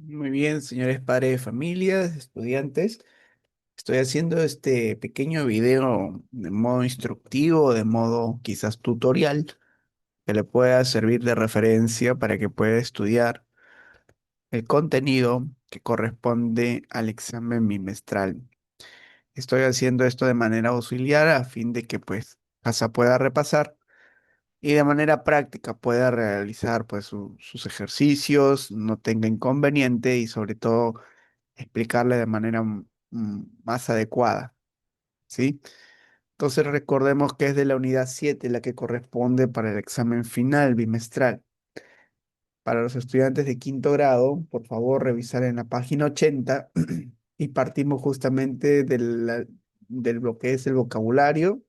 Muy bien, señores padres de familia, estudiantes. Estoy haciendo este pequeño video de modo instructivo, de modo quizás tutorial, que le pueda servir de referencia para que pueda estudiar el contenido que corresponde al examen bimestral. Estoy haciendo esto de manera auxiliar a fin de que pues casa pueda repasar y de manera práctica pueda realizar pues sus ejercicios, no tenga inconveniente y sobre todo explicarle de manera más adecuada, ¿sí? Entonces recordemos que es de la unidad 7 la que corresponde para el examen final bimestral. Para los estudiantes de quinto grado, por favor, revisar en la página 80 y partimos justamente de lo que es el vocabulario.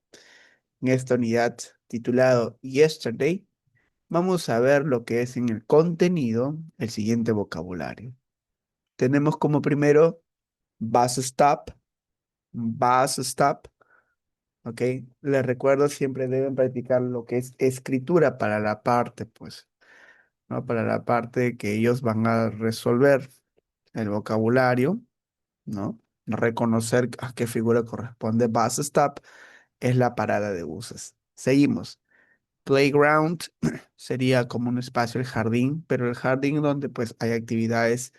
En esta unidad titulado Yesterday, vamos a ver lo que es en el contenido el siguiente vocabulario. Tenemos como primero bus stop, bus stop, ¿ok? Les recuerdo, siempre deben practicar lo que es escritura para la parte, pues, ¿no? Para la parte que ellos van a resolver el vocabulario, ¿no? Reconocer a qué figura corresponde. Bus stop es la parada de buses. Seguimos. Playground sería como un espacio, el jardín, pero el jardín donde pues hay actividades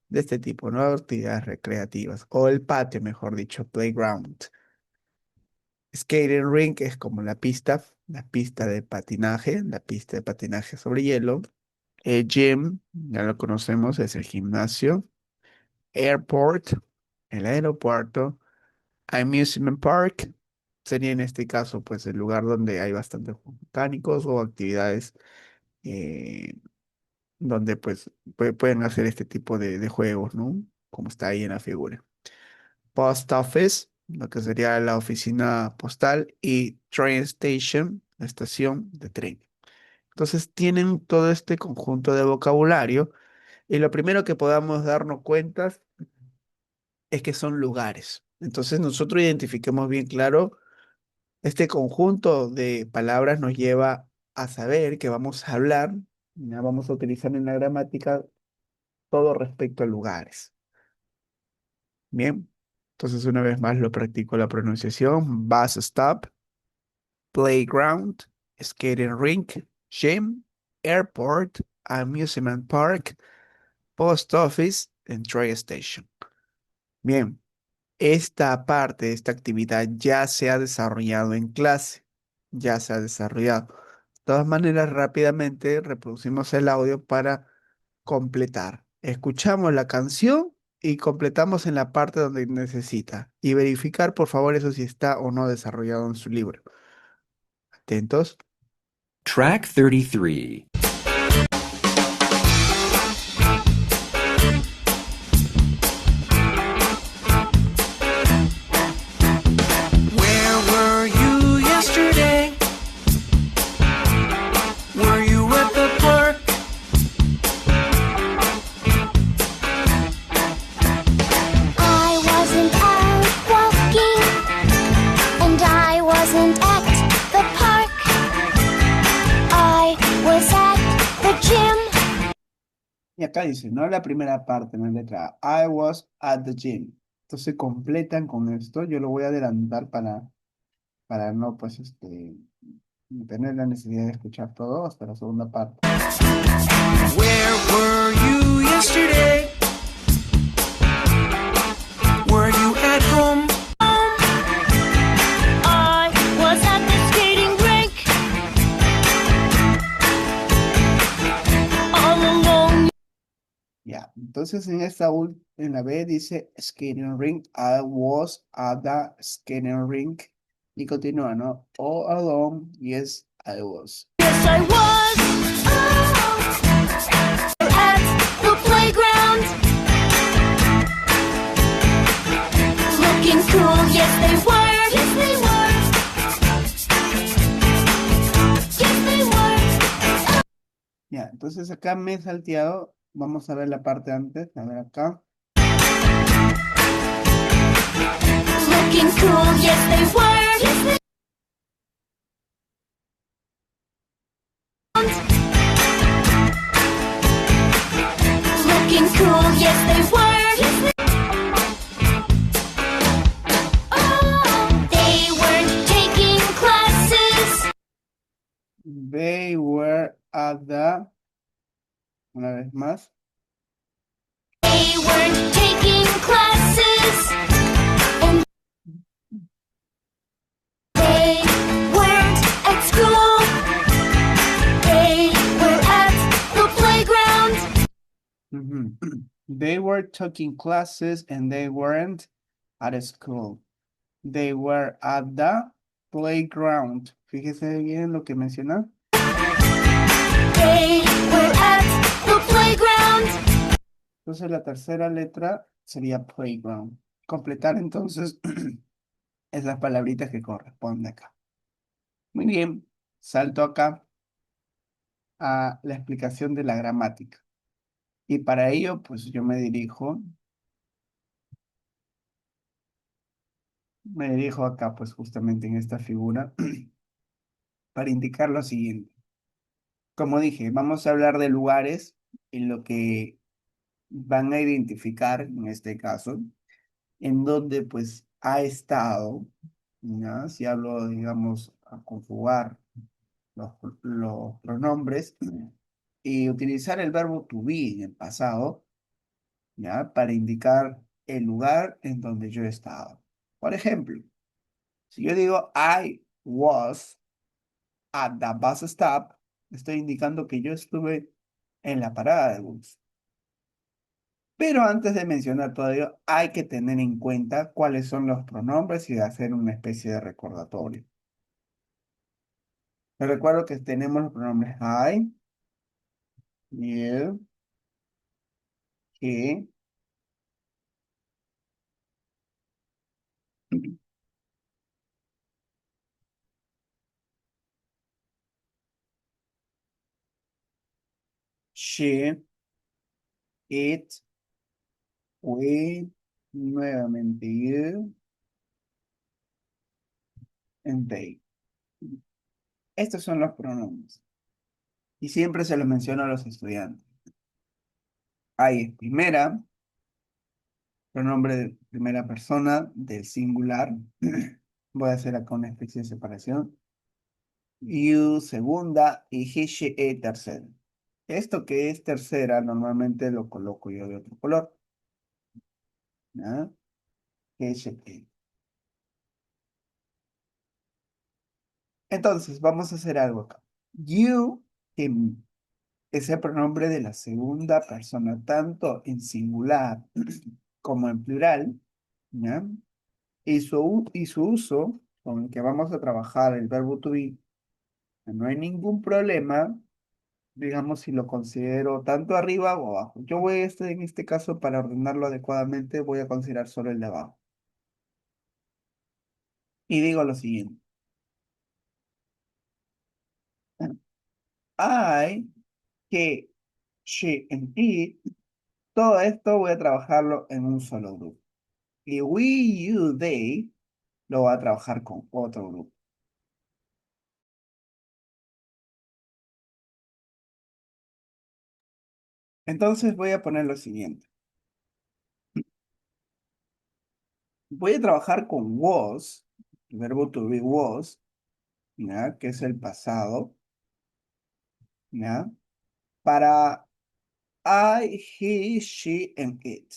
de este tipo, ¿no? Actividades recreativas. O el patio, mejor dicho, playground. Skating rink es como la pista de patinaje, la pista de patinaje sobre hielo. Gym, ya lo conocemos, es el gimnasio. Airport, el aeropuerto. Amusement park, sería en este caso, pues, el lugar donde hay bastantes juegos mecánicos o actividades eh, donde, pues, pueden hacer este tipo de juegos, ¿no? Como está ahí en la figura. Post office, lo que sería la oficina postal, y train station, la estación de tren. Entonces tienen todo este conjunto de vocabulario y lo primero que podamos darnos cuenta es que son lugares. Entonces nosotros identifiquemos bien claro, este conjunto de palabras nos lleva a saber que vamos a hablar, ya vamos a utilizar en la gramática todo respecto a lugares. Bien, entonces una vez más lo practico la pronunciación. Bus stop, playground, skating rink, gym, airport, amusement park, post office and train station. Bien, esta parte, esta actividad ya se ha desarrollado en clase, ya se ha desarrollado. De todas maneras, rápidamente reproducimos el audio para completar. Escuchamos la canción y completamos en la parte donde necesita. Y verificar, por favor, eso si está o no desarrollado en su libro. Atentos. Track 33. Where were you yesterday? Were you at the park? I wasn't out walking, and I wasn't at the park. I was at the gym. Y acá dice, ¿no? La primera parte, en la letra A. I was at the gym. Entonces completan con esto. Yo lo voy a adelantar para no, pues, tener la necesidad de escuchar todo hasta la segunda parte. Where were you yesterday? Were you at home? I was at the skating rink. All alone. Ya, entonces en la B dice skating rink. I was at the skating rink. Y continúa, ¿no? All alone, yes, I was. Yes, I was. At the playground. Looking cool, yes they were. Yes they were. Yes they were. Ya, entonces acá me he salteado. Vamos a ver la parte antes. A ver acá. Looking cool, yes they were. Yes they Looking cool, yes they were. Oh, they weren't taking classes. They were at the, una vez más. They weren't taking classes. And they weren't at school. They were at the playground. Ujú. They were taking classes and they weren't at school. They were at the playground. Fíjese bien lo que menciona. They were at the playground. Entonces la tercera letra sería playground. Completar entonces esas palabritas que corresponden acá. Muy bien, salto acá a la explicación de la gramática. Y para ello, pues yo me dirijo acá, pues justamente en esta figura, para indicar lo siguiente. Como dije, vamos a hablar de lugares en lo que van a identificar, en este caso, en donde pues ha estado, ¿ya? Si hablo, digamos, a conjugar los pronombres y utilizar el verbo to be en el pasado, ¿ya? Para indicar el lugar en donde yo he estado. Por ejemplo, si yo digo I was at the bus stop, estoy indicando que yo estuve en la parada de bus. Pero antes de mencionar todo ello, hay que tener en cuenta cuáles son los pronombres y hacer una especie de recordatorio. Les recuerdo que tenemos los pronombres I, you, he, she, it, we, nuevamente you, and they. Estos son los pronombres. Y siempre se los menciono a los estudiantes. I es primera, pronombre de primera persona del singular. Voy a hacer acá una especie de separación. You segunda y he, she, it tercera. Esto que es tercera normalmente lo coloco yo de otro color. ¿Ya? He, she, it. Entonces, vamos a hacer algo acá. You, him, es el pronombre de la segunda persona, tanto en singular como en plural. ¿Ya? Y su uso, con el que vamos a trabajar el verbo to be, no hay ningún problema, digamos, si lo considero tanto arriba o abajo. Yo voy en este caso, para ordenarlo adecuadamente, voy a considerar solo el de abajo. Y digo lo siguiente. I, he, she, and it, todo esto voy a trabajarlo en un solo grupo. Y we, you, they, lo voy a trabajar con otro grupo. Entonces voy a poner lo siguiente. Voy a trabajar con was, el verbo to be was, ¿ya? Que es el pasado, ¿ya? Para I, he, she, and it.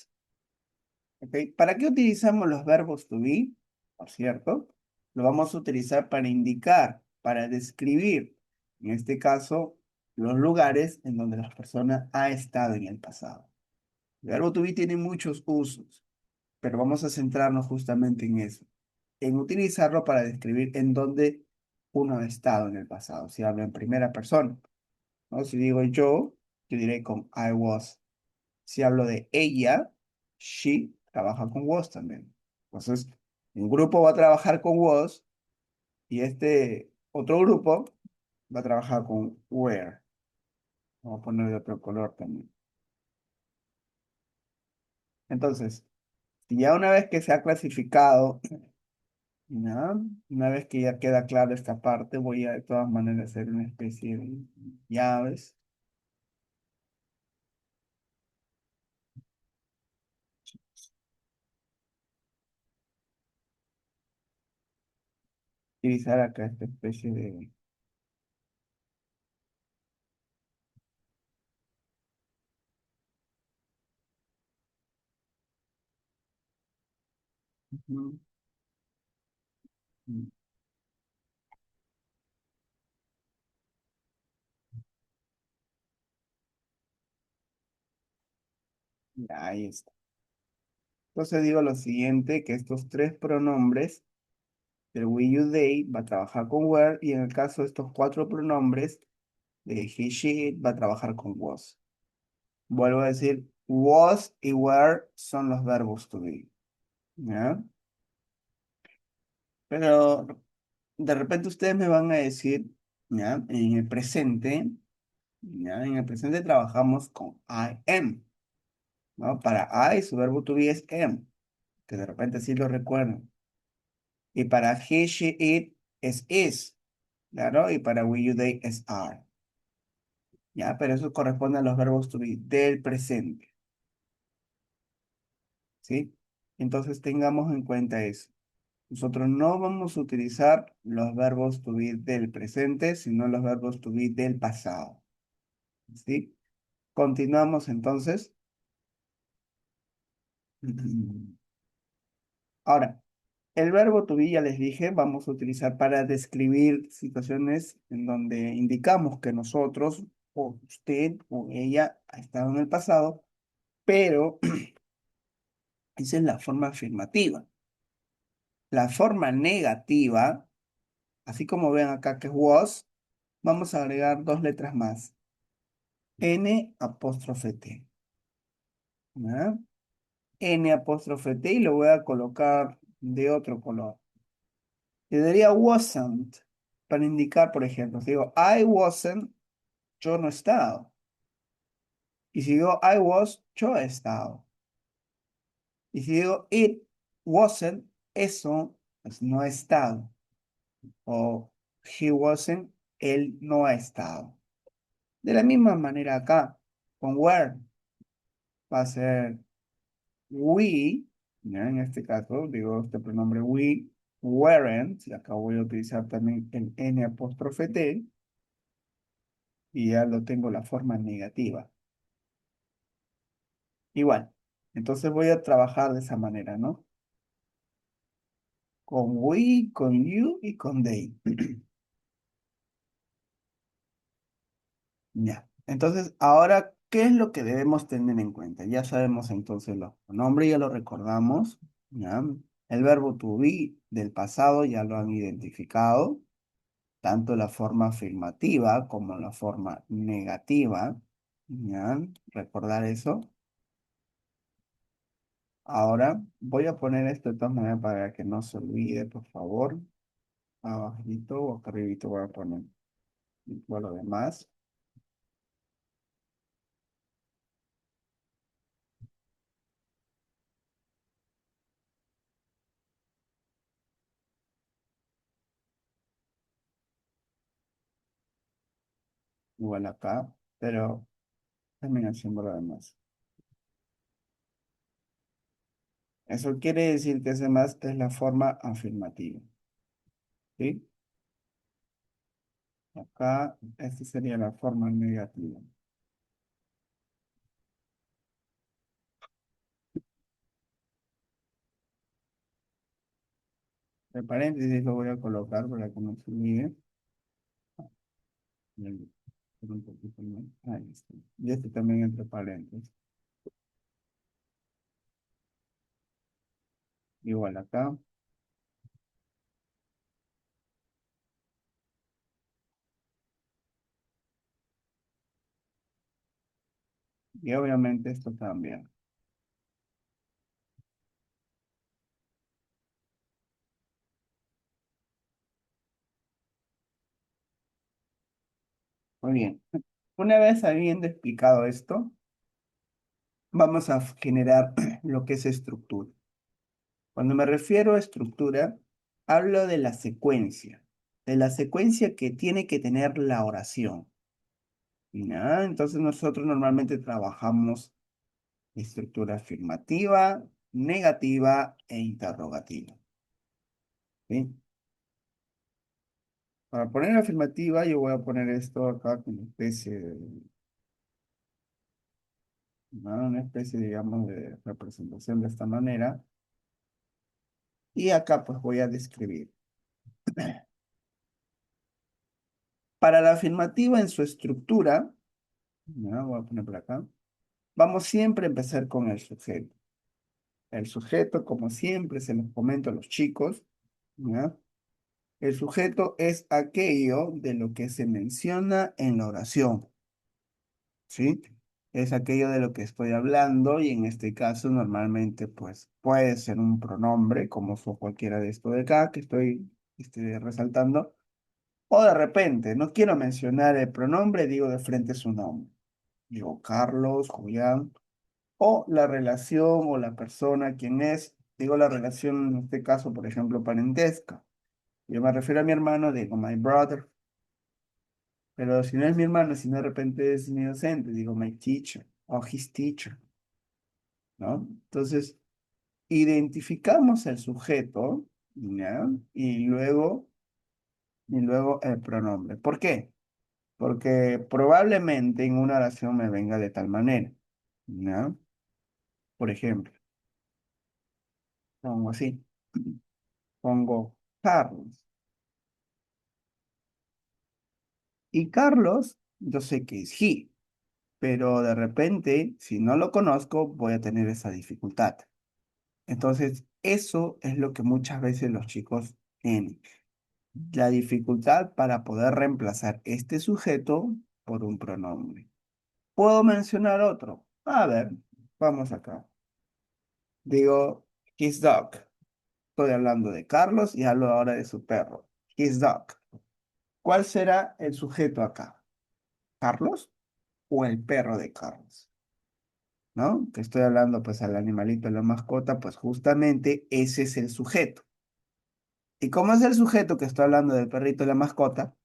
¿Ok? ¿Para qué utilizamos los verbos to be? Por cierto, lo vamos a utilizar para indicar, para describir, en este caso, los lugares en donde la persona ha estado en el pasado. El verbo to be tiene muchos usos, pero vamos a centrarnos justamente en eso, en utilizarlo para describir en dónde uno ha estado en el pasado. Si hablo en primera persona, ¿no? Si digo yo diré con I was. Si hablo de ella, she trabaja con was también. Entonces, un grupo va a trabajar con was y este otro grupo va a trabajar con were. Vamos a poner de otro color también. Entonces, si ya una vez que se ha clasificado, ¿ya? Una vez que ya queda clara esta parte, voy a de todas maneras hacer una especie de llaves. utilizar acá esta especie de... Ujú, ujú. Ya, ahí está. Entonces digo lo siguiente, que estos tres pronombres, el we, you, they, va a trabajar con were, y en el caso de estos cuatro pronombres, de he, she, it, va a trabajar con was. Vuelvo a decir, was y were son los verbos to be, ¿ya? Pero de repente ustedes me van a decir, ¿ya? En el presente, ¿ya? En el presente trabajamos con I am, ¿no? Para I su verbo to be es am, que de repente sí lo recuerdan. Y para he, she, it es is, claro, y para we, you, they es are, ¿ya? Pero eso corresponde a los verbos to be del presente, ¿sí? Entonces tengamos en cuenta eso. Nosotros no vamos a utilizar los verbos to be del presente, sino los verbos to be del pasado, ¿sí? Continuamos entonces. Ahora, el verbo to be, ya les dije, vamos a utilizar para describir situaciones en donde indicamos que nosotros, o usted, o ella ha estado en el pasado, pero esa es la forma afirmativa. La forma negativa, así como ven acá que es was, vamos a agregar dos letras más. N apóstrofe T. ¿Ya? N apóstrofe T y lo voy a colocar de otro color. Le daría wasn't para indicar, por ejemplo, si digo I wasn't, yo no he estado. Y si digo I was, yo he estado. Y si digo it wasn't, eso pues, no ha estado. O he wasn't, él no ha estado. De la misma manera acá, con where va a ser we, ¿ya? En este caso, digo este pronombre we weren't, y acá voy a utilizar también el N apóstrofe T, y ya lo tengo la forma negativa. Igual, entonces voy a trabajar de esa manera, ¿no? Con we, con you y con they. Ya. Entonces, ahora, ¿qué es lo que debemos tener en cuenta? Ya sabemos entonces los pronombres, ya lo recordamos, ¿ya? El verbo to be del pasado ya lo han identificado, tanto la forma afirmativa como la forma negativa, ¿ya? Recordar eso. Ahora voy a poner esto de todas maneras para que no se olvide, por favor. Abajito o acá arribito voy a poner igual lo demás. Igual acá, pero también haciendo lo demás. Eso quiere decir que ese más es la forma afirmativa. ¿Sí? Acá, esta sería la forma negativa. El paréntesis lo voy a colocar para que no se olvide. Bien, un poquito más. Ahí está. Y este también entre paréntesis. Igual acá. Y obviamente esto también. Muy bien. Una vez habiendo explicado esto, vamos a generar lo que es estructura. Cuando me refiero a estructura, hablo de la secuencia que tiene que tener la oración. ¿Ya? Entonces nosotros normalmente trabajamos estructura afirmativa, negativa e interrogativa. ¿Sí? Para poner afirmativa, yo voy a poner esto acá como especie de, ¿no? Una especie, digamos, de representación de esta manera. Y acá pues voy a describir. Para la afirmativa en su estructura, ¿no? Voy a poner por acá. Vamos siempre a empezar con el sujeto. El sujeto, como siempre se los comento a los chicos, ¿ya? El sujeto es aquello de lo que se menciona en la oración, ¿sí? Es aquello de lo que estoy hablando y en este caso normalmente pues puede ser un pronombre como fue cualquiera de esto de acá que estoy resaltando. O de repente, no quiero mencionar el pronombre, digo de frente su nombre. Digo Carlos, Julián, o la relación o la persona, quién es. Digo la relación en este caso, por ejemplo, parentesca. Yo me refiero a mi hermano, digo my brother. Pero si no es mi hermano, si no de repente es mi docente, digo my teacher o his teacher, ¿no? Entonces, identificamos el sujeto, ¿ya? Y luego el pronombre. ¿Por qué? Porque probablemente en una oración me venga de tal manera, ¿no? Por ejemplo, pongo así, pongo Carlos. Y Carlos, yo sé que es he, pero de repente, si no lo conozco, voy a tener esa dificultad. Entonces, eso es lo que muchas veces los chicos tienen, la dificultad para poder reemplazar este sujeto por un pronombre. ¿Puedo mencionar otro? A ver, vamos acá. Digo, his dog. Estoy hablando de Carlos y hablo ahora de su perro. His dog. ¿Cuál será el sujeto acá? ¿Carlos o el perro de Carlos? ¿No? Que estoy hablando pues al animalito, la mascota, pues justamente ese es el sujeto. Y como es el sujeto que estoy hablando del perrito y la mascota,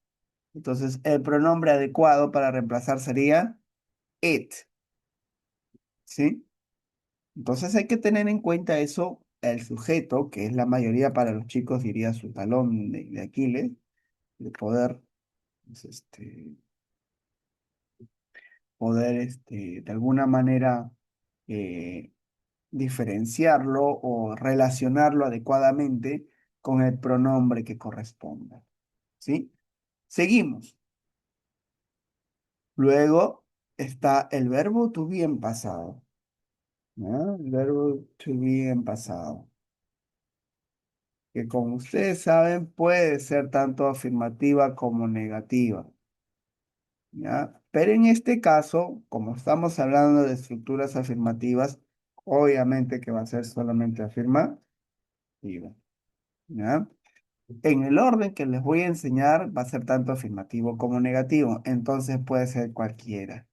entonces el pronombre adecuado para reemplazar sería it, ¿sí? Entonces hay que tener en cuenta eso, el sujeto, que es la mayoría para los chicos, diría su talón de Aquiles, de poder pues, de alguna manera eh, diferenciarlo o relacionarlo adecuadamente con el pronombre que corresponda. ¿Sí? Seguimos. Luego está el verbo to be en pasado. ¿No? El verbo to be en pasado. Que como ustedes saben puede ser tanto afirmativa como negativa. ¿Ya? Pero en este caso, como estamos hablando de estructuras afirmativas, obviamente que va a ser solamente afirmativa, ¿ya? En el orden que les voy a enseñar va a ser tanto afirmativo como negativo, entonces puede ser cualquiera,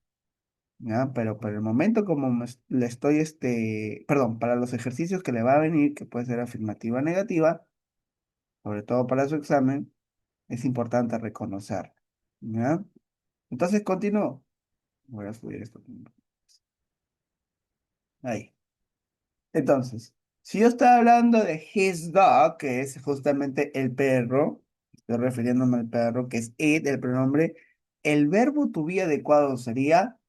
¿ya? Pero por el momento como le estoy, perdón, para los ejercicios que le va a venir, que puede ser afirmativa o negativa, sobre todo para su examen, es importante reconocer, ¿ya? Entonces continúo. Voy a subir esto. Ahí. Entonces, si yo estoy hablando de his dog, que es justamente el perro, estoy refiriéndome al perro, que es it, el pronombre, el verbo to be adecuado sería,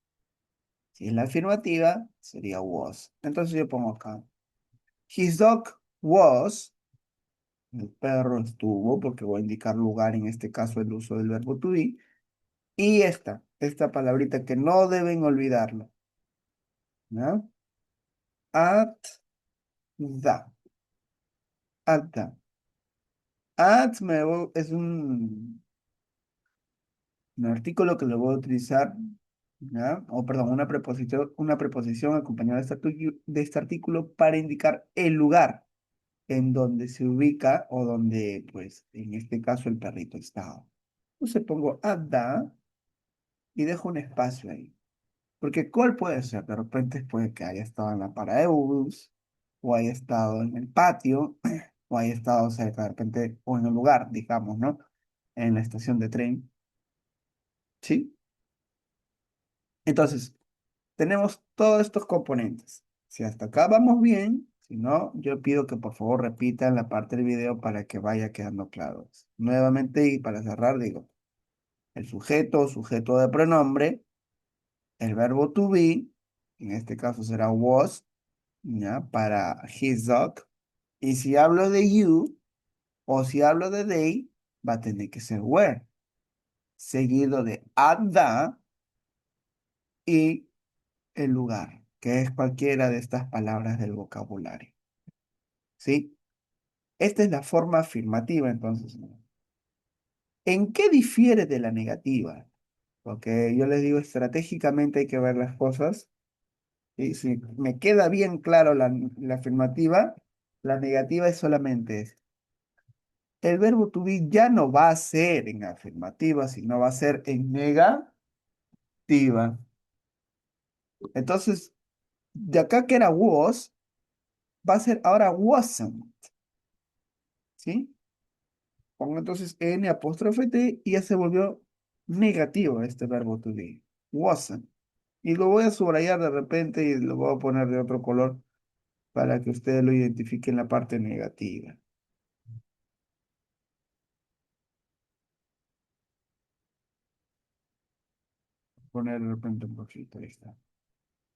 si es la afirmativa, sería was. Entonces yo pongo acá, his dog was, el perro estuvo, porque voy a indicar lugar, en este caso el uso del verbo to be, y esta palabrita que no deben olvidarlo, ¿no? At the, at the. Es un artículo que lo voy a utilizar, ¿ya? O perdón, una preposición acompañada de este artículo para indicar el lugar en donde se ubica o donde, pues, en este caso el perrito estaba. Entonces pongo at the y dejo un espacio ahí. Porque ¿cuál puede ser? De repente puede que haya estado en la parada de bus, o haya estado en el patio, o haya estado cerca de repente, o en el lugar, digamos, ¿no? En la estación de tren, ¿sí? Entonces, tenemos todos estos componentes. Si hasta acá vamos bien, Si no, yo pido que por favor repitan la parte del video para que vaya quedando claro. Nuevamente, y para cerrar, digo, el sujeto, sujeto de pronombre, el verbo to be, en este caso será was, ¿ya? Para his dog. Y si hablo de you o si hablo de they, va a tener que ser were, seguido de at the y el lugar, que es cualquiera de estas palabras del vocabulario. ¿Sí? Esta es la forma afirmativa, entonces. ¿En qué difiere de la negativa? Porque yo les digo, estratégicamente hay que ver las cosas. Y si me queda bien claro la afirmativa, la negativa es solamente eso. El verbo to be ya no va a ser en afirmativa, sino va a ser en negativa. Entonces, de acá que era was, va a ser ahora wasn't, ¿sí? Pongo entonces N apóstrofe T y ya se volvió negativo este verbo to be. Wasn't. Y lo voy a subrayar de repente y lo voy a poner de otro color para que ustedes lo identifiquen en la parte negativa. Poner de repente un poquito, ahí está.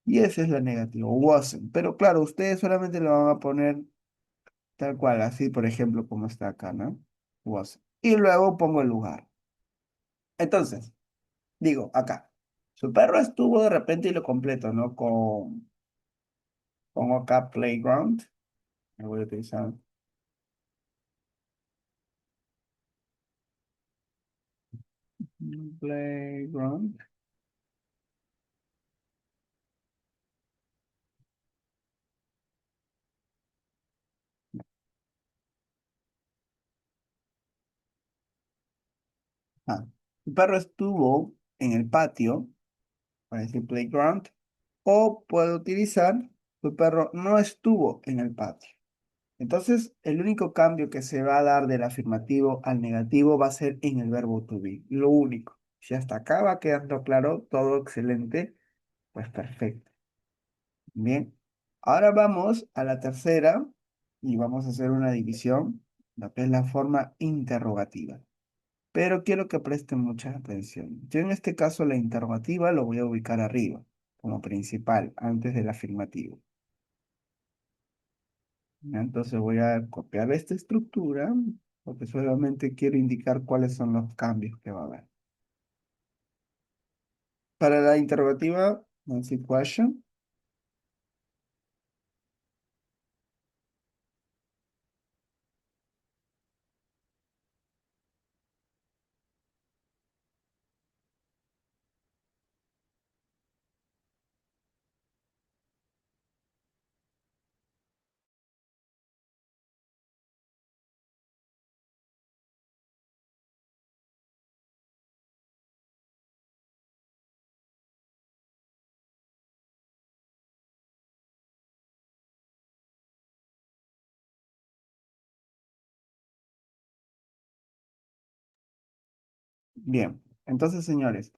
Y esa es la negativa, wasn't. Pero claro, ustedes solamente lo van a poner tal cual, así por ejemplo como está acá, ¿no? Wasn't. Y luego pongo el lugar. Entonces, digo, acá. Su perro estuvo de repente y lo completo, ¿no? Pongo acá playground. Me voy a utilizar playground. Ah, su perro estuvo en el patio, para decir playground, o puedo utilizar su perro no estuvo en el patio. Entonces, el único cambio que se va a dar del afirmativo al negativo va a ser en el verbo to be. Lo único. Si hasta acá va quedando claro, todo excelente, pues perfecto. Bien. Ahora vamos a la tercera y vamos a hacer una división, lo que es la forma interrogativa. Pero quiero que presten mucha atención. Yo en este caso la interrogativa lo voy a ubicar arriba, como principal, antes del afirmativo. ¿Ya? Entonces voy a copiar esta estructura, porque solamente quiero indicar cuáles son los cambios que va a haber. Para la interrogativa, answer question. Bien, entonces señores,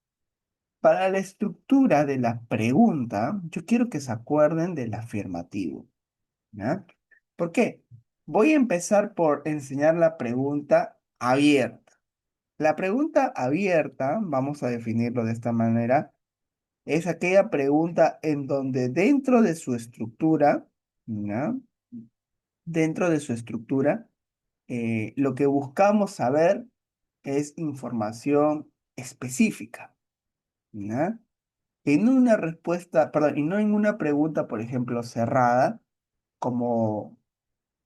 para la estructura de la pregunta, yo quiero que se acuerden del afirmativo. ¿Ya? ¿Por qué? Voy a empezar por enseñar la pregunta abierta. La pregunta abierta, vamos a definirlo de esta manera, es aquella pregunta en donde dentro de su estructura, ¿ya? Dentro de su estructura, lo que buscamos saber es información específica, ¿ya? En una respuesta, perdón, y no en una pregunta, por ejemplo, cerrada, como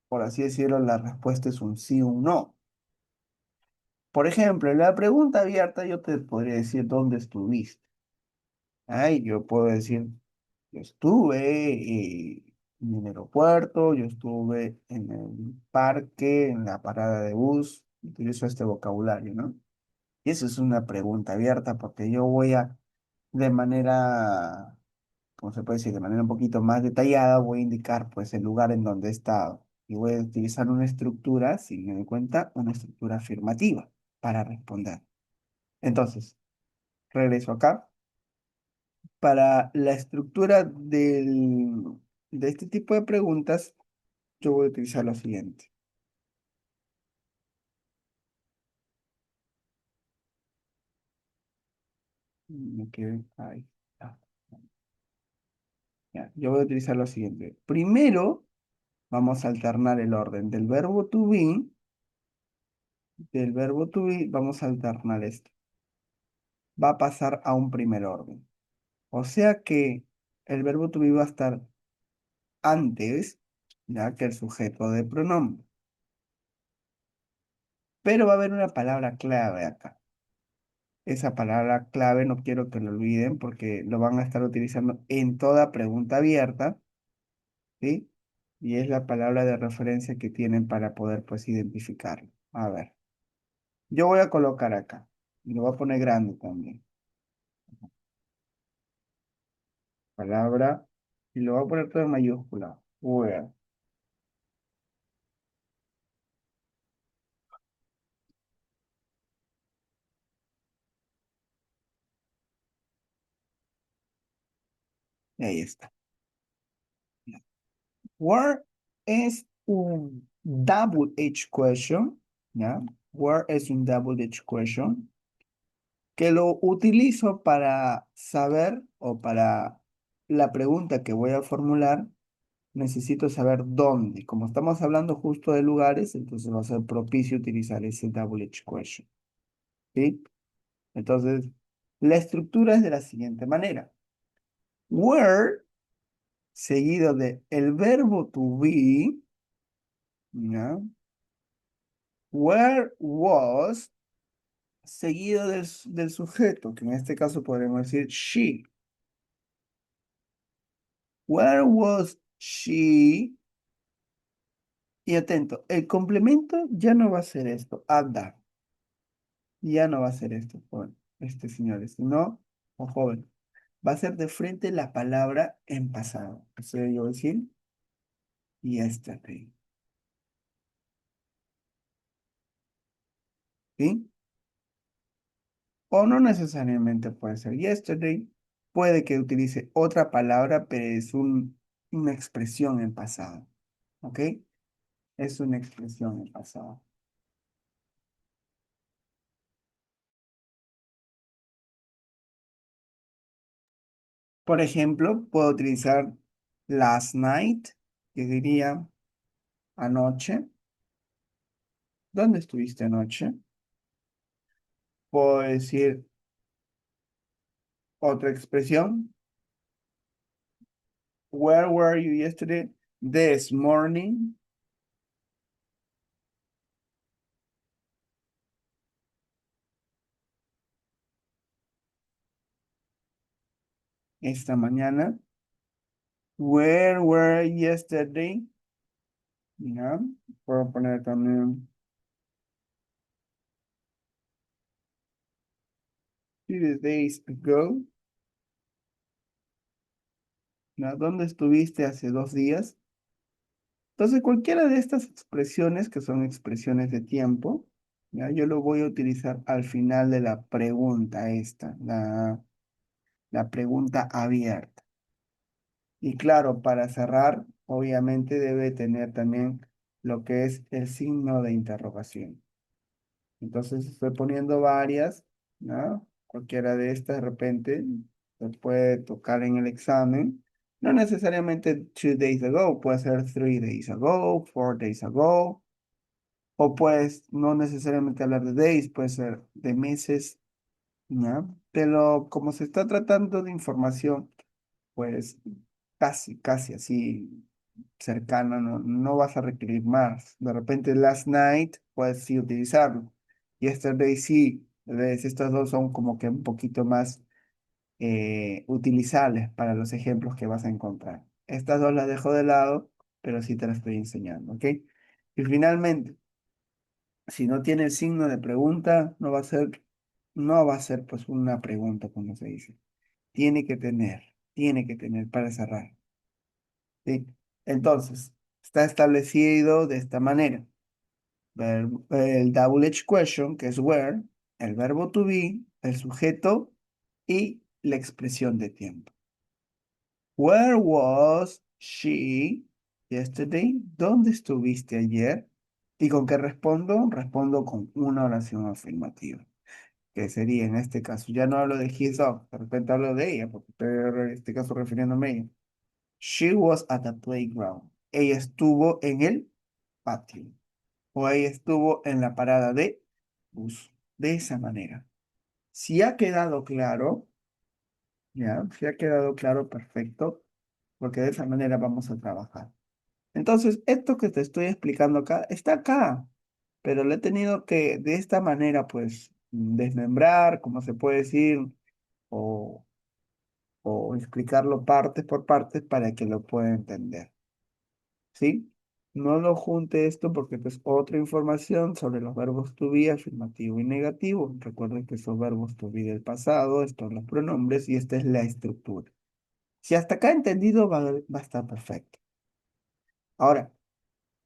por así decirlo, la respuesta es un sí o un no. Por ejemplo, en la pregunta abierta yo te podría decir dónde estuviste. Ay, yo puedo decir, yo estuve en el aeropuerto, yo estuve en el parque, en la parada de bus. Utilizo este vocabulario, ¿no? Y eso es una pregunta abierta porque yo voy a, de manera, como se puede decir, de manera un poquito más detallada, voy a indicar pues el lugar en donde he estado. Y voy a utilizar una estructura, si me doy cuenta, una estructura afirmativa para responder. Entonces, regreso acá. Para la estructura de este tipo de preguntas, yo voy a utilizar lo siguiente. Ahí está. Ya, yo voy a utilizar lo siguiente. Primero, vamos a alternar el orden del verbo to be, vamos a alternar esto. Va a pasar a un primer orden. O sea que el verbo to be va a estar antes, ya que el sujeto de pronombre. Pero va a haber una palabra clave acá. Esa palabra clave no quiero que lo olviden porque lo van a estar utilizando en toda pregunta abierta, ¿sí? Y es la palabra de referencia que tienen para poder, pues, identificarlo. A ver, yo voy a colocar acá. Y lo voy a poner grande también. Palabra. Y lo voy a poner todo en mayúscula. Where. Y ahí está. Where es un double H question, ¿ya? Where es un double H question que lo utilizo para saber o para la pregunta que voy a formular, necesito saber dónde. Como estamos hablando justo de lugares, entonces va a ser propicio utilizar ese double H question, ¿sí? Entonces, la estructura es de la siguiente manera. Where, seguido de el verbo to be, ¿ya? Where was, seguido del sujeto, que en este caso podremos decir she. Where was she? Y atento, el complemento ya no va a ser esto, at that. Ya no va a ser esto, joven, señores, sino, o joven, va a ser de frente la palabra en pasado. O sea, yo voy a decir, yesterday. ¿Sí? O no necesariamente puede ser yesterday, puede que utilice otra palabra, pero es una expresión en pasado. ¿Ok? Es una expresión en pasado. Por ejemplo, puedo utilizar last night, que diría anoche. ¿Dónde estuviste anoche? Puedo decir otra expresión. Where were you yesterday? This morning. Esta mañana. Where were you yesterday? ¿Ya? Puedo poner también 2 days ago. ¿Ya? ¿Dónde estuviste hace 2 días? Entonces, cualquiera de estas expresiones, que son expresiones de tiempo, ¿ya? Yo lo voy a utilizar al final de la pregunta esta, la pregunta abierta. Y claro, para cerrar, obviamente debe tener también lo que es el signo de interrogación. Entonces estoy poniendo varias, ¿no? Cualquiera de estas de repente se puede tocar en el examen. No necesariamente 2 days ago, puede ser 3 days ago, 4 days ago, o pues no necesariamente hablar de days, puede ser de meses, ¿no? Pero como se está tratando de información, pues casi así cercano, no vas a requerir más. De repente, last night, puedes sí utilizarlo. Yesterday sí, ¿ves? Estas dos son como que un poquito más utilizables para los ejemplos que vas a encontrar. Estas dos las dejo de lado, pero sí te las estoy enseñando, ¿ok? Y finalmente, si no tiene el signo de pregunta, no va a ser pues una pregunta, como se dice. Tiene que tener para cerrar. ¿Sí? Entonces, está establecido de esta manera. El double H question, que es where, el verbo to be, el sujeto y la expresión de tiempo. Where was she? Yesterday, ¿dónde estuviste ayer? ¿Y con qué respondo? Respondo con una oración afirmativa, que sería en este caso, ya no hablo de his dog, de repente hablo de ella, porque estoy en este caso refiriéndome a ella. She was at the playground. Ella estuvo en el patio. O ella estuvo en la parada de bus. De esa manera. Si ha quedado claro, ya, si ha quedado claro, perfecto, porque de esa manera vamos a trabajar. Entonces, esto que te estoy explicando acá, está acá, pero lo he tenido que, de esta manera, pues, desmembrar, como se puede decir, o, o explicarlo partes por partes para que lo pueda entender. ¿Sí? No lo junte esto porque esto es otra información sobre los verbos to be, afirmativo y negativo. Recuerden que esos verbos to be del pasado, estos son los pronombres y esta es la estructura. Si hasta acá entendido, va a estar perfecto. Ahora,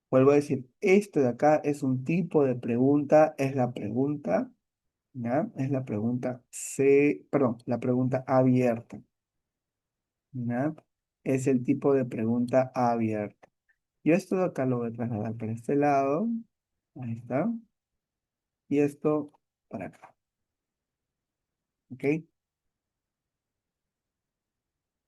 vuelvo a decir, esto de acá es un tipo de pregunta, es la pregunta, ¿ya? Es la pregunta C, perdón, la pregunta abierta, ¿ya? Es el tipo de pregunta abierta. Yo esto de acá lo voy a trasladar para este lado. Ahí está. Y esto para acá. ¿Ok?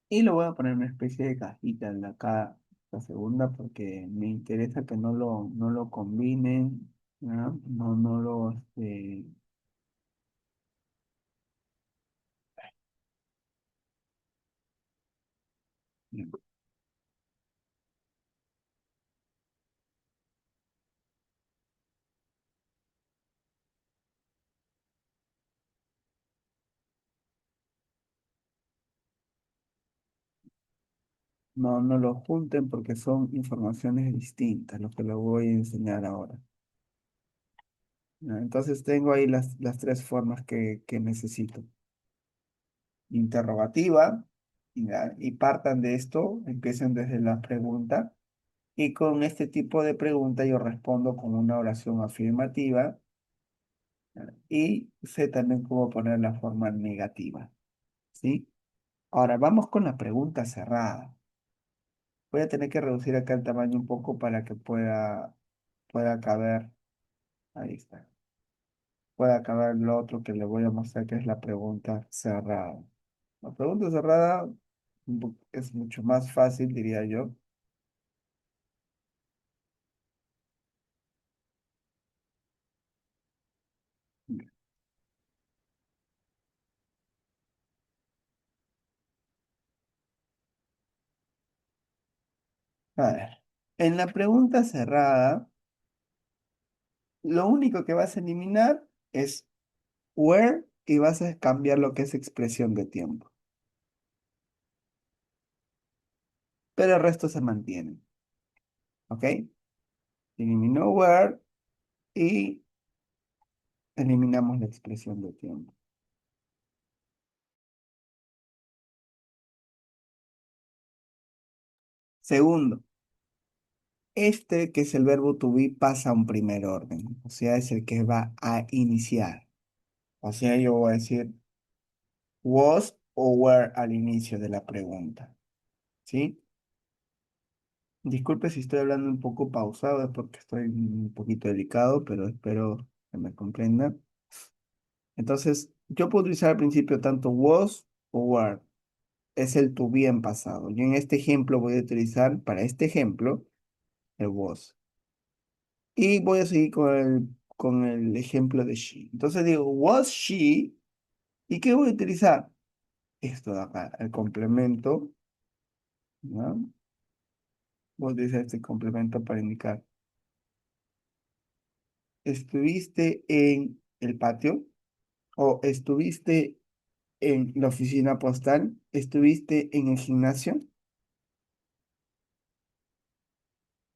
Y lo voy a poner en una especie de cajita en acá, la segunda, porque me interesa que no lo combinen. ¿No? No lo... no lo junten porque son informaciones distintas, lo que les voy a enseñar ahora. ¿No? Entonces tengo ahí las tres formas que necesito. Interrogativa, ¿ya? Y partan de esto, empiecen desde la pregunta. Y con este tipo de pregunta yo respondo con una oración afirmativa, ¿ya? Y sé también cómo poner la forma negativa, ¿sí? Ahora vamos con la pregunta cerrada. Voy a tener que reducir acá el tamaño un poco para que pueda caber, ahí está, pueda caber lo otro que le voy a mostrar que es la pregunta cerrada. La pregunta cerrada es mucho más fácil, diría yo. A ver, en la pregunta cerrada, lo único que vas a eliminar es where y vas a cambiar lo que es expresión de tiempo. Pero el resto se mantiene. ¿Ok? Eliminó where y eliminamos la expresión de tiempo. Segundo, este que es el verbo to be pasa a un primer orden. O sea, es el que va a iniciar. O sea, yo voy a decir was o were al inicio de la pregunta. ¿Sí? Disculpe si estoy hablando un poco pausado, es porque estoy un poquito delicado, pero espero que me comprendan. Entonces, yo puedo utilizar al principio tanto was o were. Es el to be en pasado. Yo en este ejemplo voy a utilizar, para este ejemplo, el was. Y voy a seguir con el ejemplo de she. Entonces digo, was she? ¿Y qué voy a utilizar? Esto de acá, el complemento, ¿no? Voy a utilizar este complemento para indicar. ¿Estuviste en el patio? ¿O estuviste en la oficina postal? ¿Estuviste en el gimnasio?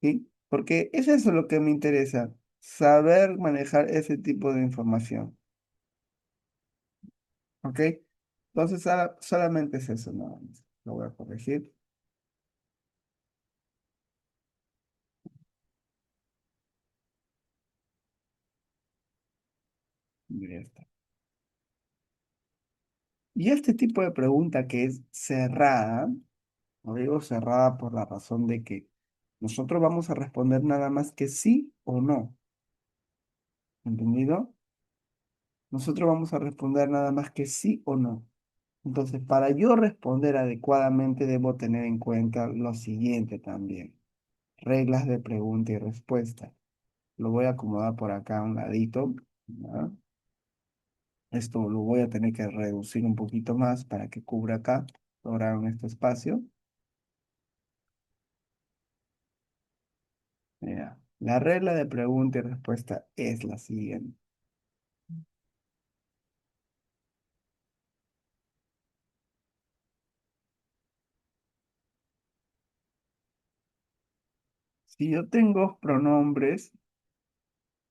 ¿Sí? Porque es eso lo que me interesa, saber manejar ese tipo de información. ¿Ok? Entonces, solamente es eso, nada más. Lo voy a corregir. Y ya está. Y este tipo de pregunta que es cerrada, lo digo cerrada por la razón de que Nosotros vamos a responder nada más que sí o no. ¿Entendido? Nosotros vamos a responder nada más que sí o no. Entonces, para yo responder adecuadamente, debo tener en cuenta lo siguiente también. Reglas de pregunta y respuesta. Lo voy a acomodar por acá a un ladito, ¿ya? Esto lo voy a tener que reducir un poquito más para que cubra acá. Lograron este espacio. Mira, la regla de pregunta y respuesta es la siguiente. Si yo tengo pronombres,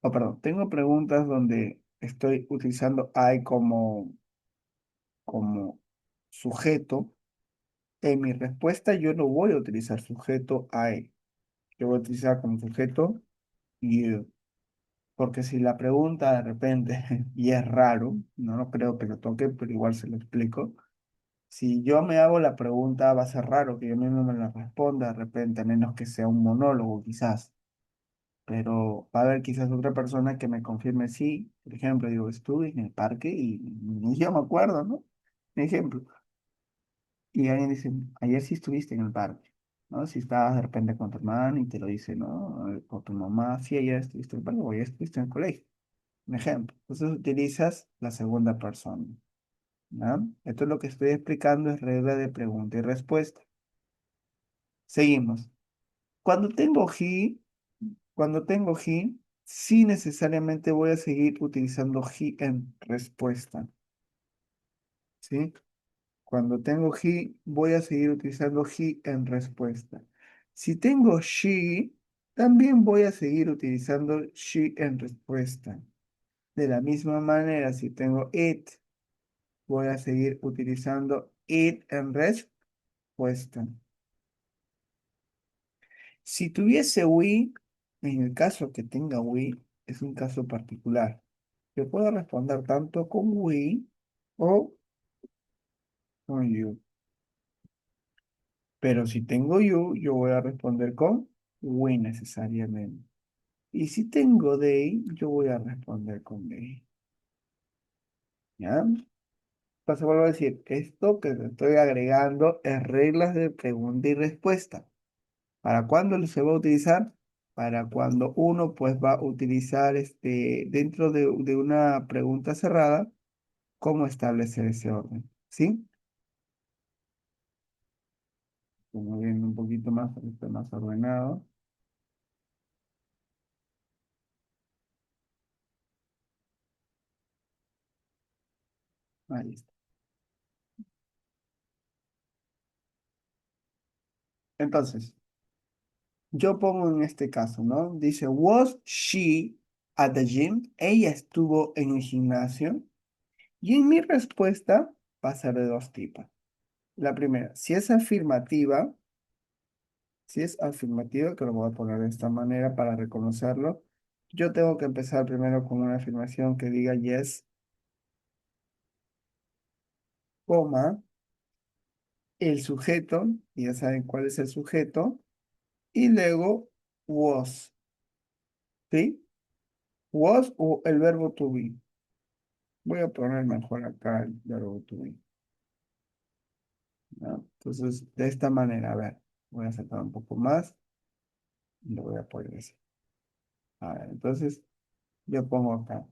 o perdón, tengo preguntas donde estoy utilizando I como sujeto, en mi respuesta yo no voy a utilizar sujeto I. Yo voy a utilizar como sujeto you. Porque si la pregunta de repente, y es raro, no creo que lo toque, pero igual se lo explico. Si yo me hago la pregunta, va a ser raro que yo mismo me la responda de repente, a menos que sea un monólogo quizás. Pero va a haber quizás otra persona que me confirme sí. Por ejemplo, digo, estuve en el parque y ni yo me acuerdo, ¿no? Ejemplo. Y alguien dice, ayer sí estuviste en el parque, ¿no? Si estabas de repente con tu hermano y te lo dice, ¿no? O tu mamá, sí, ayer estuviste en el parque o ayer estuviste en el colegio. Un ejemplo. Entonces utilizas la segunda persona, ¿no? Esto es lo que estoy explicando, es regla de pregunta y respuesta. Seguimos. Cuando tengo he, cuando tengo he, sí necesariamente voy a seguir utilizando he en respuesta, ¿sí? Cuando tengo he, voy a seguir utilizando he en respuesta. Si tengo she, también voy a seguir utilizando she en respuesta. De la misma manera, si tengo it, voy a seguir utilizando it en respuesta. Si tuviese we, en el caso que tenga we, es un caso particular. Yo puedo responder tanto con we o con you. Pero si tengo you, yo voy a responder con we necesariamente. Y si tengo they, yo voy a responder con they. ¿Ya? Entonces vuelvo a decir, esto que le estoy agregando es reglas de pregunta y respuesta. ¿Para cuándo se va a utilizar? Para cuando uno pues va a utilizar dentro de una pregunta cerrada, cómo establecer ese orden. ¿Sí? Como viendo un poquito más, para que esté más ordenado. Ahí está. Entonces, yo pongo en este caso, ¿no? Dice, was she at the gym? Ella estuvo en el gimnasio. Y en mi respuesta va a ser de dos tipos. La primera, si es afirmativa, que lo voy a poner de esta manera para reconocerlo, yo tengo que empezar primero con una afirmación que diga yes, coma, el sujeto, y ya saben cuál es el sujeto, y luego was, ¿sí? Was o el verbo to be. Voy a poner mejor acá el verbo to be, ¿no? Entonces, de esta manera, a ver, voy a sacar un poco más y lo voy a poner así. A ver, entonces, yo pongo acá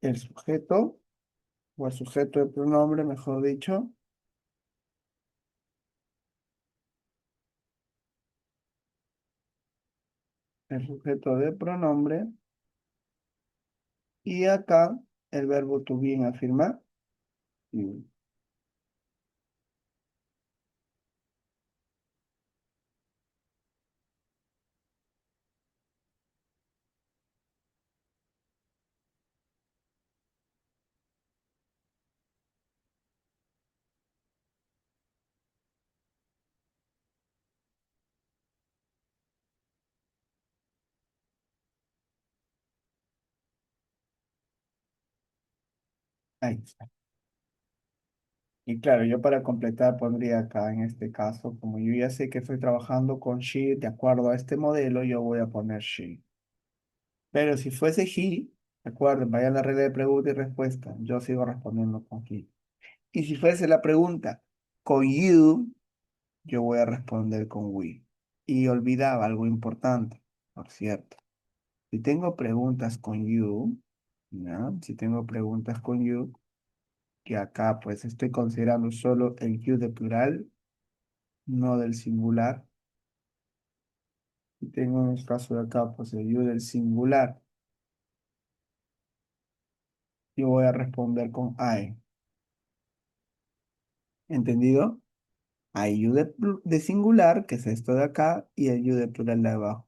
el sujeto, o el sujeto de pronombre, mejor dicho, el sujeto de pronombre, y acá el verbo to be en afirmar. Y ahí está. Y claro, yo para completar pondría acá en este caso, como yo ya sé que estoy trabajando con she, de acuerdo a este modelo, yo voy a poner she. Pero si fuese he, recuerden, vaya a la regla de pregunta y respuesta, yo sigo respondiendo con he. Y si fuese la pregunta con you, yo voy a responder con we. Y olvidaba algo importante, por cierto. Si tengo preguntas con you, ¿ya? Si tengo preguntas con you, que acá pues estoy considerando solo el you de plural, no del singular. Y tengo en el caso de acá pues el you del singular, yo voy a responder con I. ¿Entendido? Hay you de singular, que es esto de acá, y el you de plural de abajo,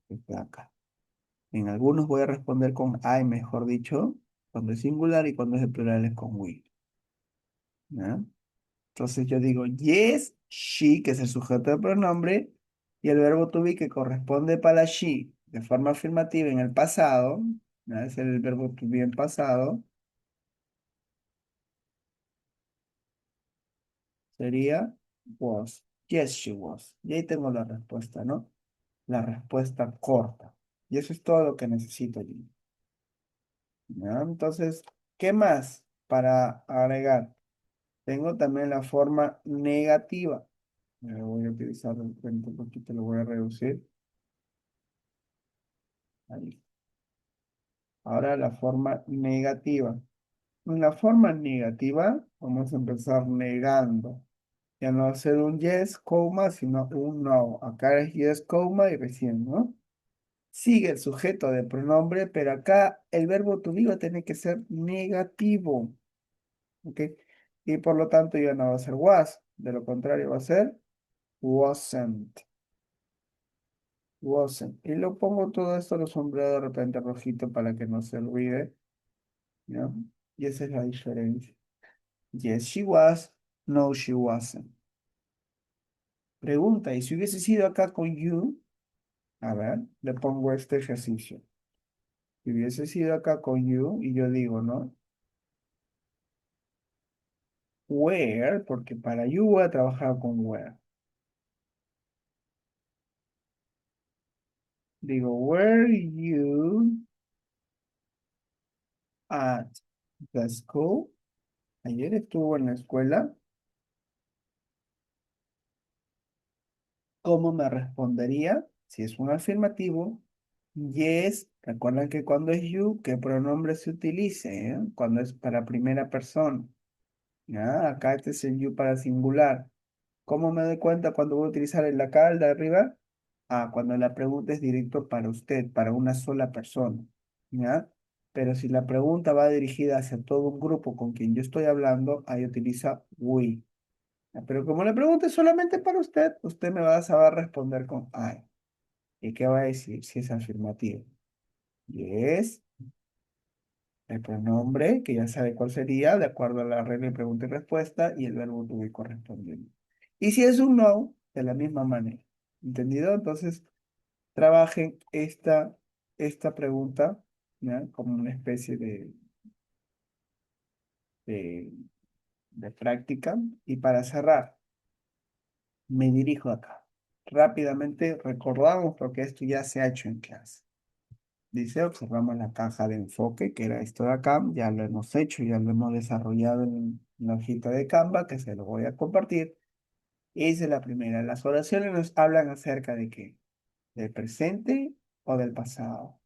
que es de acá. En algunos voy a responder con I, mejor dicho, cuando es singular y cuando es de plural es con we. ¿Ya? Entonces yo digo yes, she, que es el sujeto de pronombre, y el verbo to be que corresponde para she de forma afirmativa en el pasado, ¿ya? Es el verbo to be en pasado, sería was. Yes, she was. Y ahí tengo la respuesta, ¿no? La respuesta corta. Y eso es todo lo que necesito allí. ¿Ya? Entonces, ¿qué más para agregar? Tengo también la forma negativa. Voy a utilizar un poquito, lo voy a reducir. Ahí. Ahora la forma negativa. En la forma negativa, vamos a empezar negando. Ya no va a ser un yes, coma, sino un no. Acá es yes, coma y recién, ¿no? Sigue el sujeto de pronombre, pero acá el verbo to be va a tener que ser negativo. ¿Ok? Y por lo tanto ya no va a ser was. De lo contrario va a ser wasn't. Wasn't. Y lo pongo todo esto, lo sombrero de repente rojito para que no se olvide. ¿Ya? Y esa es la diferencia. Yes, she was. No, she wasn't. Pregunta, ¿y si hubiese sido acá con you? A ver, le pongo este ejercicio. Si hubiese sido acá con you, y yo digo, ¿no? Where, porque para you voy a trabajar con where. Digo, were you at the school? Ayer estuvo en la escuela. ¿Cómo me respondería? Si es un afirmativo, yes. Recuerden que cuando es you, ¿qué pronombre se utilice? Cuando es para primera persona. ¿Ya? Acá este es el you para singular. ¿Cómo me doy cuenta cuando voy a utilizar el acá, el de arriba? Ah, cuando la pregunta es directo para usted, para una sola persona. ¿Ya? Pero si la pregunta va dirigida hacia todo un grupo con quien yo estoy hablando, ahí utiliza we. Pero como la pregunta es solamente para usted, usted me va a saber responder con I. ¿Y qué va a decir si es afirmativo? Yes, el pronombre, que ya sabe cuál sería, de acuerdo a la regla de pregunta y respuesta, y el verbo to be correspondiente. Y si es un no, de la misma manera. ¿Entendido? Entonces, trabajen esta pregunta, ¿ya? Como una especie de, de práctica. Y para cerrar, me dirijo acá. Rápidamente recordamos porque esto ya se ha hecho en clase. Dice, observamos la caja de enfoque, que era esto de acá, ya lo hemos hecho, ya lo hemos desarrollado en la hojita de Canva, que se lo voy a compartir. Y dice la primera, las oraciones nos hablan acerca de qué, del presente o del pasado.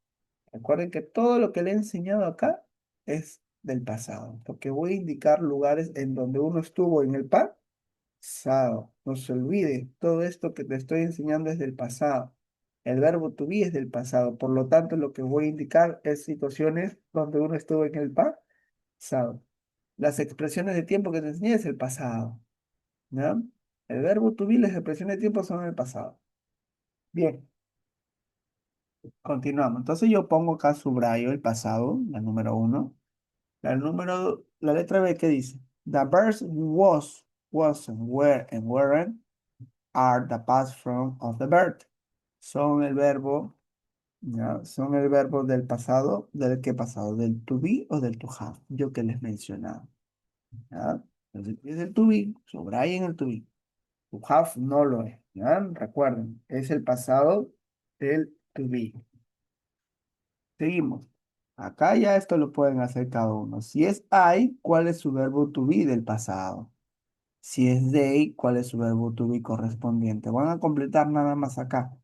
Recuerden que todo lo que le he enseñado acá es del pasado, porque voy a indicar lugares en donde uno estuvo en el pasado. No se olvide, todo esto que te estoy enseñando es del pasado. El verbo to be es del pasado, por lo tanto lo que voy a indicar es situaciones donde uno estuvo en el pasado. Las expresiones de tiempo que te enseñé es el pasado, ¿ya? El verbo to be, las expresiones de tiempo son el pasado. Bien, continuamos. Entonces yo pongo acá subrayo el pasado, la número uno. La letra B, ¿qué dice? The verbs was, wasn't, were, and weren't are the past form of the verb. Son el verbo, ¿ya? Son el verbo del pasado, ¿del qué pasado? ¿Del to be o del to have? Yo que les mencionaba, ¿ya? Entonces, es el to be, subrayen el to be. To have no lo es, ¿ya? Recuerden, es el pasado del to be. Seguimos. Acá ya esto lo pueden hacer cada uno. Si es I, ¿cuál es su verbo to be del pasado? Si es they, ¿cuál es su verbo to be correspondiente? Van a completar nada más acá,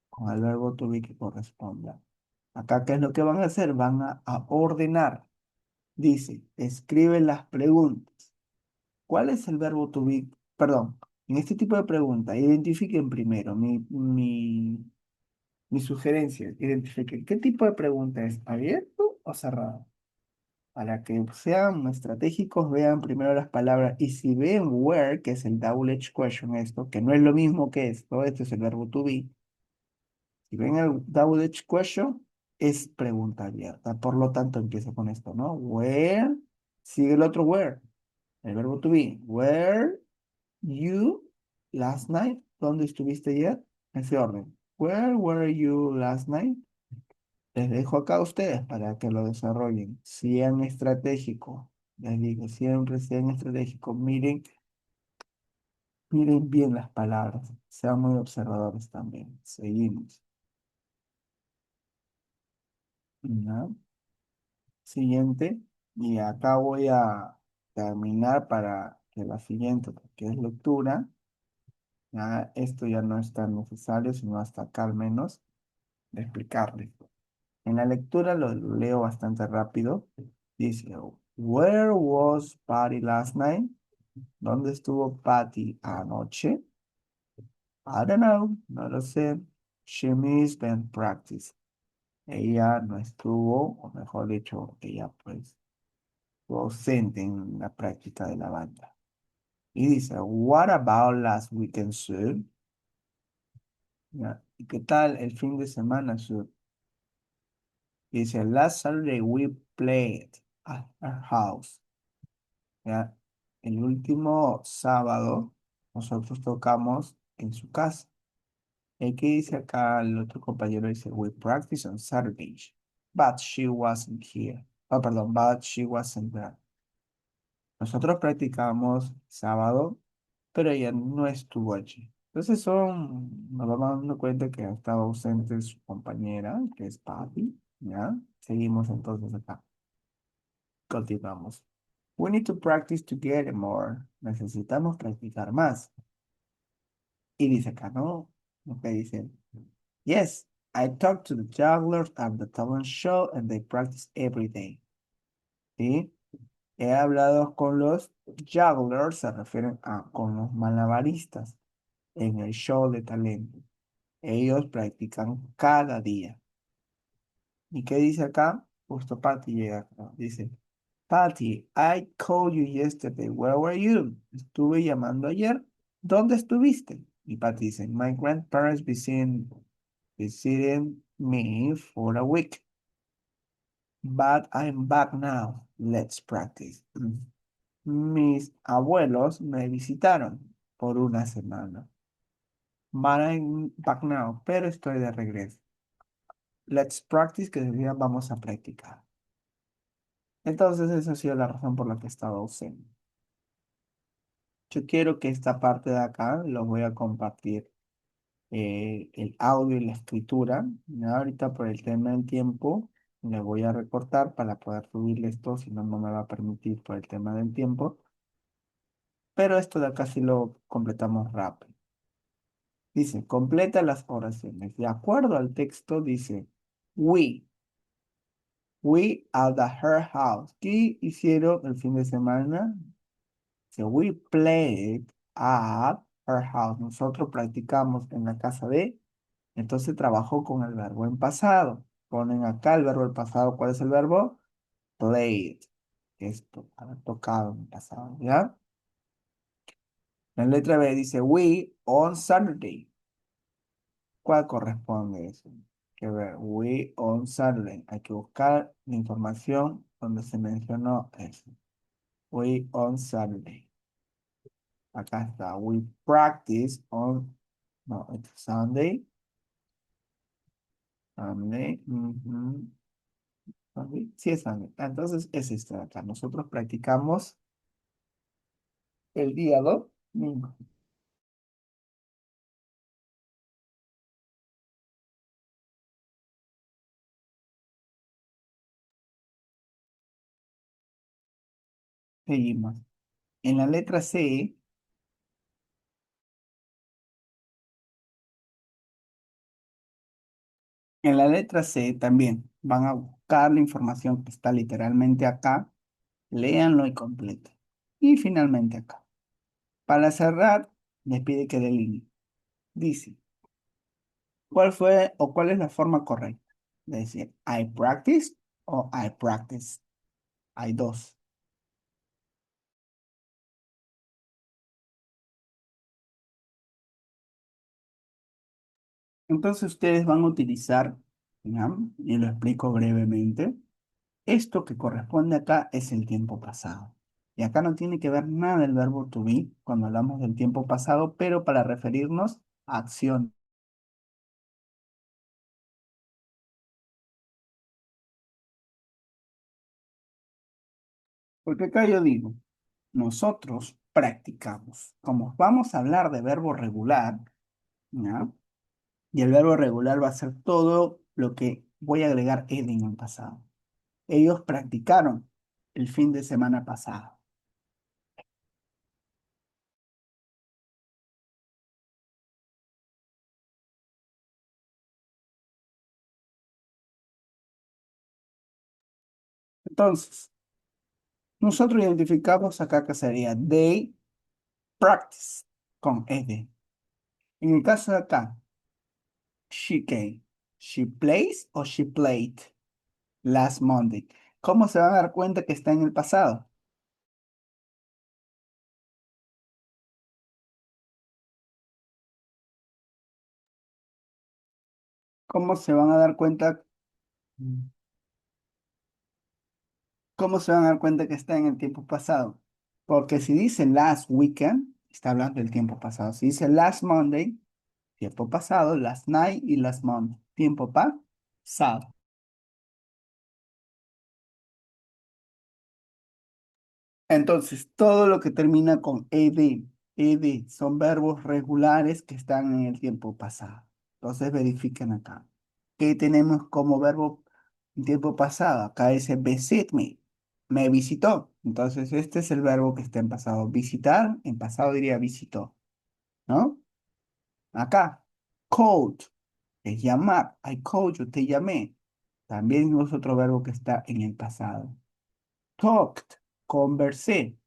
con el verbo to be que corresponda. Acá, ¿qué es lo que van a hacer? Van a ordenar. Dice, escribe las preguntas. ¿Cuál es el verbo to be? Perdón, en este tipo de preguntas, identifiquen primero mi sugerencia. Identifiquen qué tipo de pregunta es, abierto o cerrado. Para que sean estratégicos, vean primero las palabras. Y si ven where, que es el double edge question, esto, que no es lo mismo que esto es el verbo to be. Si ven el double edge question, es pregunta abierta. Por lo tanto, empieza con esto, ¿no? Where, sigue el otro where, el verbo to be. Where you last night, ¿dónde estuviste ayer? En ese orden. Where were you last night? Les dejo acá a ustedes para que lo desarrollen. Sean estratégicos. Les digo, siempre sean estratégicos. Miren bien las palabras. Sean muy observadores también. Seguimos. ¿Ya? Siguiente. Y acá voy a terminar para que la siguiente, que es lectura. Ya, esto ya no es tan necesario, sino hasta acá al menos, de explicarles. En la lectura lo leo bastante rápido. Dice, Where was Patty last night? ¿Dónde estuvo Patty anoche? I don't know, no lo sé. She missed band practice. Ella no estuvo, o mejor dicho, ella pues estuvo ausente en la práctica de la banda. Y dice, What about last weekend, sir? Ya, ¿y qué tal el fin de semana, sir? Dice, Last Saturday we played at our house. ¿Ya? El último sábado nosotros tocamos en su casa. ¿Y qué dice acá el otro compañero? Dice, we practice on Saturdays, but she wasn't here. Oh, perdón, but she wasn't there. Nosotros practicamos sábado, pero ella no estuvo allí. Entonces nos vamos dando cuenta que estaba ausente su compañera, que es Patty, ¿ya? Seguimos entonces acá. Continuamos. We need to practice together more. Necesitamos practicar más. Y dice acá, ¿no? Lo que dice. Yes, I talked to the jugglers at the talent show and they practice every day. ¿Sí? He hablado con los jugglers, se refieren a con los malabaristas en el show de talento. Ellos practican cada día. ¿Y qué dice acá? Justo Patty llega acá. Dice, Patty, I called you yesterday. Where were you? Estuve llamando ayer. ¿Dónde estuviste? Y Patty dice, my grandparents visiting me for a week. But I'm back now. Let's practice. Mis abuelos me visitaron por una semana. But I'm back now. Pero estoy de regreso. Let's practice, que decía vamos a practicar. Entonces, esa ha sido la razón por la que he estado ausente. Yo quiero que esta parte de acá lo voy a compartir el audio y la escritura. ¿Ya? Ahorita por el tema del tiempo le voy a recortar para poder subirle esto, si no, no me va a permitir por el tema del tiempo. Pero esto de acá sí lo completamos rápido. Dice, completa las oraciones. De acuerdo al texto, dice, we, we at her house. ¿Qué hicieron el fin de semana? Dice, we played at her house. Nosotros practicamos en la casa de. Entonces trabajó con el verbo en pasado. Ponen acá el verbo en pasado. ¿Cuál es el verbo? Played. Esto, haber tocado en el pasado, ¿ya? La letra B dice, we on Saturday. ¿Cuál corresponde eso? Que ver, we on Saturday. Hay que buscar la información donde se mencionó eso. We on Saturday. Acá está. We practice on, no, it's Sunday. Sunday. Sunday. Sí, es Sunday. Entonces es esto de acá. Nosotros practicamos El hígado. Seguimos. En la letra C, en la letra C también van a buscar la información que está literalmente acá, léanlo y completen. Y finalmente acá. Para cerrar, les pide que delineen. Dice, ¿cuál fue o cuál es la forma correcta? De decir, I practice o I practice. Hay dos. Entonces ustedes van a utilizar, ¿ya? Y lo explico brevemente. Esto que corresponde acá es el tiempo pasado. Y acá no tiene que ver nada el verbo to be cuando hablamos del tiempo pasado, pero para referirnos a acción. Porque acá yo digo, nosotros practicamos. Como vamos a hablar de verbo regular, ¿ya? Y el verbo regular va a ser todo lo que voy a agregar ed en el pasado. Ellos practicaron el fin de semana pasado. Entonces, nosotros identificamos acá que sería they practice con ed. En el caso de acá, she came. She plays o she played last Monday. ¿Cómo se van a dar cuenta que está en el pasado? ¿Cómo se van a dar cuenta? ¿Cómo se van a dar cuenta que está en el tiempo pasado? Porque si dice last weekend, está hablando del tiempo pasado. Si dice last Monday, tiempo pasado, last night y last month, tiempo pasado. Entonces, todo lo que termina con ed, son verbos regulares que están en el tiempo pasado. Entonces, verifiquen acá. ¿Qué tenemos como verbo en tiempo pasado? Acá dice visit me visitó. Entonces, este es el verbo que está en pasado. Visitar, en pasado diría visitó, ¿no? Acá, called, es llamar. I called you, te llamé. También es otro verbo que está en el pasado. Talked, conversé.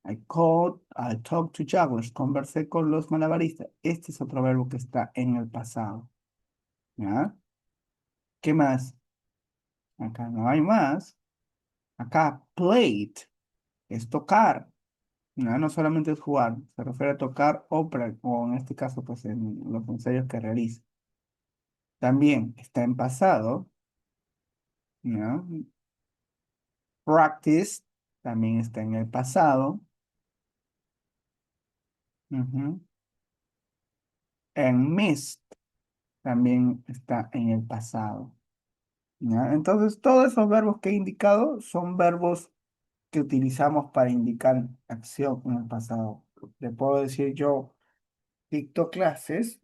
I talked to jugglers. Conversé con los malabaristas. Este es otro verbo que está en el pasado. ¿Ya? ¿Qué más? Acá no hay más. Acá, played es tocar. No, no solamente es jugar. Se refiere a tocar o en este caso, pues en los ensayos que realiza. También está en pasado. ¿Ya? Practice también está en el pasado. Ujú. And missed también está en el pasado. ¿Ya? Entonces, todos esos verbos que he indicado son verbos que utilizamos para indicar acción en el pasado. Le puedo decir yo dicto clases,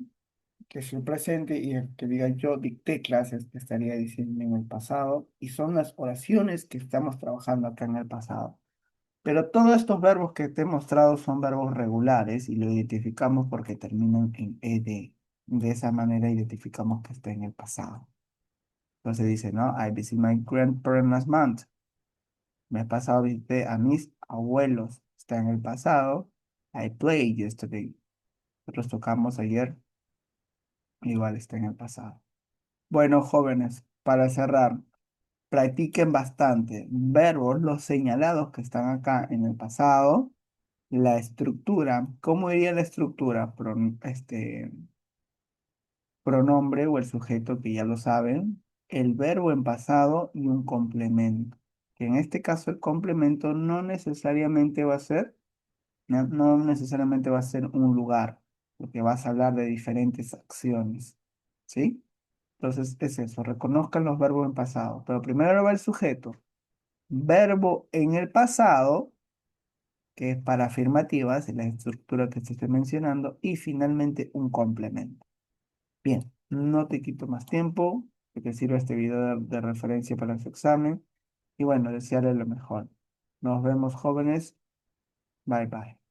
que es el presente, y el que diga yo dicté clases, que estaría diciendo en el pasado, y son las oraciones que estamos trabajando acá en el pasado. Pero todos estos verbos que te he mostrado son verbos regulares y lo identificamos porque terminan en ed. De esa manera identificamos que está en el pasado. Entonces dice, ¿no? I visit my grandparents last month. Mes pasado visité a mis abuelos. Está en el pasado. I played yesterday. Nosotros tocamos ayer. Igual está en el pasado. Bueno, jóvenes, para cerrar, practiquen bastante verbos, los señalados que están acá en el pasado. La estructura. ¿Cómo iría la estructura? Pronombre o el sujeto, que ya lo saben, el verbo en pasado y un complemento. Que en este caso el complemento no necesariamente va a ser, no necesariamente va a ser un lugar, porque vas a hablar de diferentes acciones. ¿Sí? Entonces es eso, reconozcan los verbos en pasado, pero primero va el sujeto. Verbo en el pasado, que es para afirmativas, en la estructura que te estoy mencionando, y finalmente un complemento. Bien, no te quito más tiempo, que te sirva este video de referencia para su examen, y bueno, desearle lo mejor. Nos vemos jóvenes, bye bye.